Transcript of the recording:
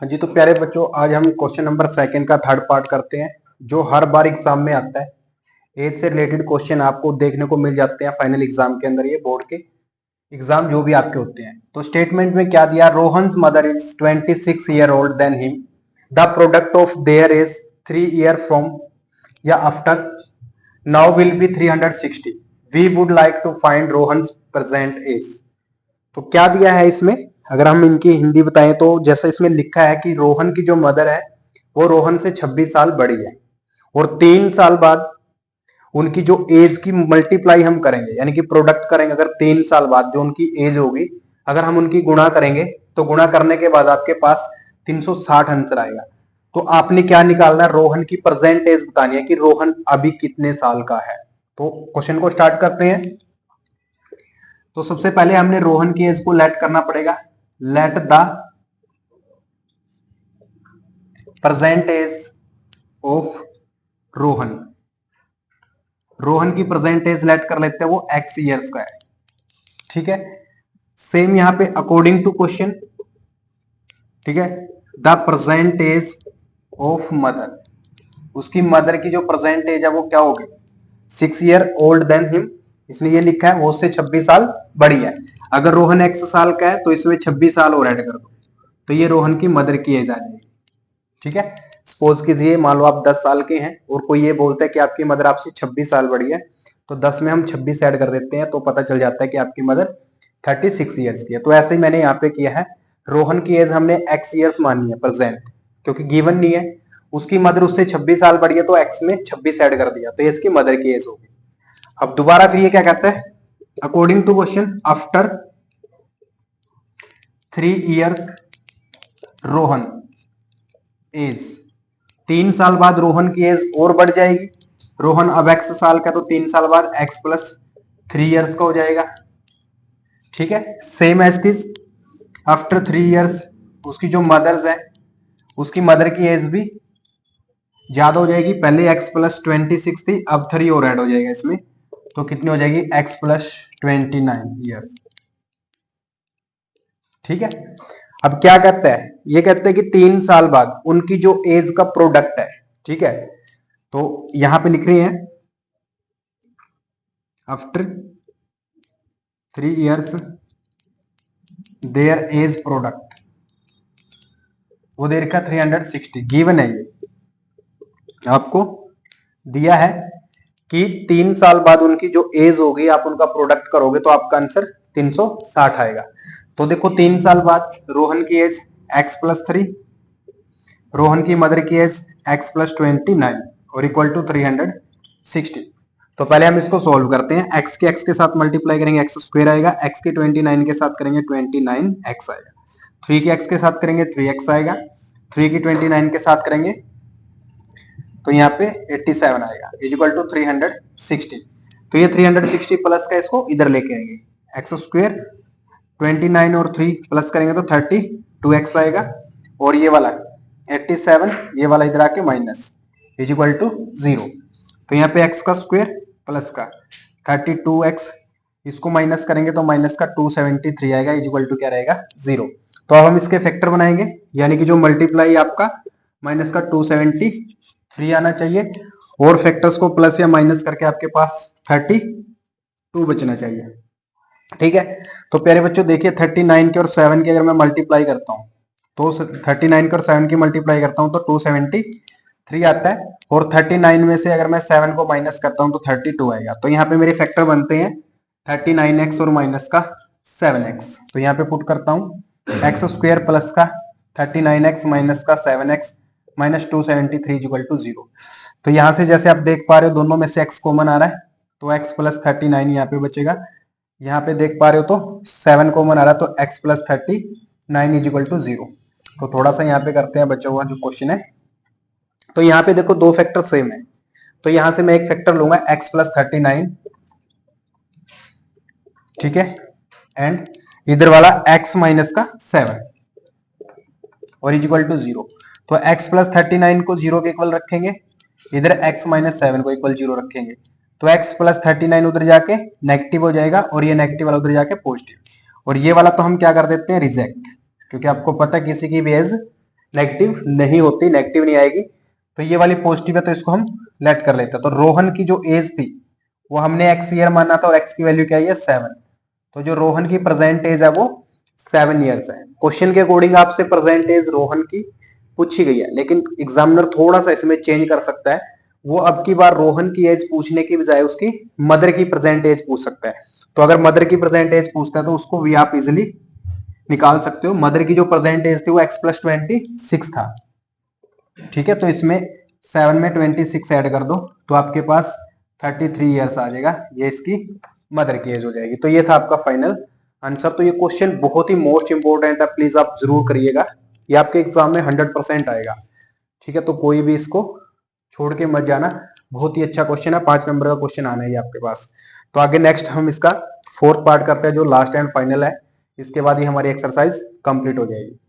हाँ जी, तो प्यारे बच्चों आज हम क्वेश्चन नंबर सेकंड का थर्ड पार्ट करते हैं, जो हर बार एग्जाम में आता है। एज से रिलेटेड क्वेश्चन आपको देखने को मिल जाते हैं फाइनल एग्जाम के अंदर, ये बोर्ड के एग्जाम जो भी आपके होते हैं। तो स्टेटमेंट में क्या दिया, Rohan's mother is 26 year old then him, the product of their is 3 year from या after now will be 360, we would like to find Rohan's present age. तो क्या दिया है इसमें, अगर हम इनकी हिंदी बताएं तो जैसा इसमें लिखा है कि रोहन की जो मदर है वो रोहन से 26 साल बड़ी है, और 3 साल बाद उनकी जो एज की मल्टीप्लाई हम करेंगे, यानी कि प्रोडक्ट करेंगे। अगर 3 साल बाद जो उनकी एज होगी, अगर हम उनकी गुणा करेंगे तो गुणा करने के बाद आपके पास 360 आंसर आएगा। तो आपने क्या निकालना है, रोहन की प्रेजेंट एज बतानी है कि रोहन अभी कितने साल का है। तो क्वेश्चन को स्टार्ट करते हैं। तो सबसे पहले हमने रोहन की एज को लेट करना पड़ेगा। Let the present age of Rohan, Rohan की प्रेजेंट एज लेट कर लेते हैं, वो x ईयर्स का है। ठीक है, सेम यहां पे अकॉर्डिंग टू क्वेश्चन, ठीक है, the present age of mother, उसकी मदर की जो प्रेजेंट एज है वो क्या होगी, 6 ईयर ओल्ड देन हिम, इसलिए ये लिखा है वो उससे 26 साल बड़ी है। अगर रोहन x साल का है तो इसमें 26 साल और ऐड कर दो, तो ये रोहन की मदर की एज आ जाएगी। ठीक है, सपोज कीजिए मान लो आप 10 साल के हैं और कोई ये बोलता है कि आपकी मदर आपसे 26 साल बड़ी है, तो 10 में हम 26 ऐड कर देते हैं तो पता चल जाता है कि आपकी मदर 36 ईयर्स की है। तो ऐसे ही मैंने यहाँ पे किया है, रोहन की एज हमने x ईयर्स मानी है प्रेजेंट, क्योंकि गिवन नहीं है, उसकी मदर उससे 26 साल बड़ी है तो x में 26 ऐड कर दिया, तो ये इसकी मदर की एज होगी। अब दोबारा फिर ये क्या कहता है, according to question after 3 years Rohan age, 3 साल बाद रोहन की एज और बढ़ जाएगी। रोहन अब x साल का, तो 3 साल बाद x प्लस 3 इयर्स का हो जाएगा। ठीक है, same age it is after 3 years उसकी जो मदर्स है, उसकी मदर की एज भी ज्यादा हो जाएगी। पहले x प्लस 26 थी, अब 3 और ऐड हो जाएगा इसमें, तो कितनी हो जाएगी x प्लस 29 ईयर्स। ठीक है, अब क्या कहते हैं, ये कहते हैं कि 3 साल बाद उनकी जो एज का प्रोडक्ट है, ठीक है, तो यहां पे लिख रहे हैं after 3 years their age product, वो दे रखा 360, गिवन है, ये आपको दिया है कि 3 साल बाद उनकी जो एज होगी आप उनका प्रोडक्ट करोगे तो आपका आंसर 360 आएगा। तो देखो 3 साल बाद रोहन की एज x प्लस 3, रोहन की मदर की एज x प्लस 29 और इक्वल टू 360। तो पहले हम इसको सॉल्व करते हैं, x के x के साथ मल्टीप्लाई करेंगे x स्क्वायर आएगा, x के 29 के साथ करेंगे 29x आएगा, 3 के x के साथ करेंगे 3x आएगा, 3 की 29 के साथ करेंगे तो यहाँ पे 87 आएगा, इक्वल टू 360। तो ये 360 प्लस का इसको इधर लेके आएंगे, एक्स स्क्वायर 29 और 3 प्लस करेंगे तो 32x आएगा, और ये वाला 87 ये वाला इधर आके माइनस इक्वल टू 0। तो यहाँ पे x का स्क्वायर प्लस का 32x, इसको माइनस करेंगे तो माइनस का 273 आएगा, इक्वल टू क्या रहेगा 0। तो अब हम इसके फैक्टर बनाएंगे, यानी कि जो मल्टीप्लाई आपका माइनस का 273 आना चाहिए, और फैक्टर्स को प्लस या माइनस करके आपके पास 32 बचना चाहिए। ठीक है, तो प्यारे बच्चों देखिए 39 के और 7 के अगर मैं मल्टीप्लाई करता हूँ तो 39 के और 7 की मल्टीप्लाई करता हूँ तो 273 आता है, और 39 में से अगर मैं 7 को माइनस करता हूँ तो 32 आएगा। तो यहाँ पे मेरे फैक्टर बनते हैं 39x और माइनस का 7x। तो यहाँ पे पुट करता हूँ एक्स स्क्वायर प्लस का 39x माइनस का 7x माइनस 273 इक्वल टू 0। तो यहाँ से जैसे आप देख पा रहे हो दोनों में से x कॉमन आ रहा है, तो x प्लस 39 यहाँ पे बचेगा। यहाँ पे देख पा रहे हो तो 7 कॉमन आ रहा है, तो x plus 39 is equal to 0। तो थोड़ा सा यहाँ पे करते हैं बचा हुआ जो क्वेश्चन है। तो यहाँ पे देखो दो फैक्टर सेम है, तो यहाँ से मैं एक फैक्टर लूंगा x प्लस 39, ठीक है, एंड इधर वाला x माइनस का 7 और इज इक्वल टू 0। तो x प्लस 39 को 0 के इक्वल रखेंगे, इधर x माइनस 7 को इक्वल 0 रखेंगे, तो x प्लस 39 उधर जाके नेगेटिव हो जाएगा और ये नेगेटिव वाला उधर जाके पॉजिटिव, और ये वाला तो हम क्या कर देते हैं रिजेक्ट, क्योंकि आपको पता है किसी की भी एज नेगेटिव नहीं होती, नेगेटिव नहीं आएगी। तो ये वाली पॉजिटिव है तो इसको हम लेट कर लेते हैं। तो रोहन की जो एज थी वो हमने एक्स ईयर माना था और एक्स की वैल्यू क्या है 7। तो जो रोहन की प्रेजेंट एज है वो 7 ईयर्स है। क्वेश्चन के अकॉर्डिंग आपसे प्रेजेंट एज रोहन की पूछी गई है, लेकिन एग्जामिनर थोड़ा सा इसमें चेंज कर सकता है। वो अब की बार रोहन की एज पूछने की बजाय उसकी मदर की प्रेजेंट एज पूछ सकता है। तो अगर मदर की प्रेजेंट एज पूछता है तो उसको भी आप इजिली निकाल सकते हो। मदर की जो प्रेजेंट एज थी वो x+26 था। ठीक है, तो इसमें 7 में 26 ऐड कर दो तो आपके पास 33 ईयर्स आ जाएगा। ये इसकी मदर की एज हो जाएगी। तो ये था आपका फाइनल आंसर। तो ये क्वेश्चन बहुत ही मोस्ट इंपोर्टेंट है, प्लीज आप जरूर करिएगा। ये आपके एग्जाम में 100% आएगा। ठीक है, तो कोई भी इसको छोड़ के मत जाना, बहुत ही अच्छा क्वेश्चन है। 5 नंबर का क्वेश्चन आना है आपके पास। तो आगे नेक्स्ट हम इसका 4th पार्ट करते हैं जो लास्ट एंड फाइनल है। इसके बाद ही हमारी एक्सरसाइज कंप्लीट हो जाएगी।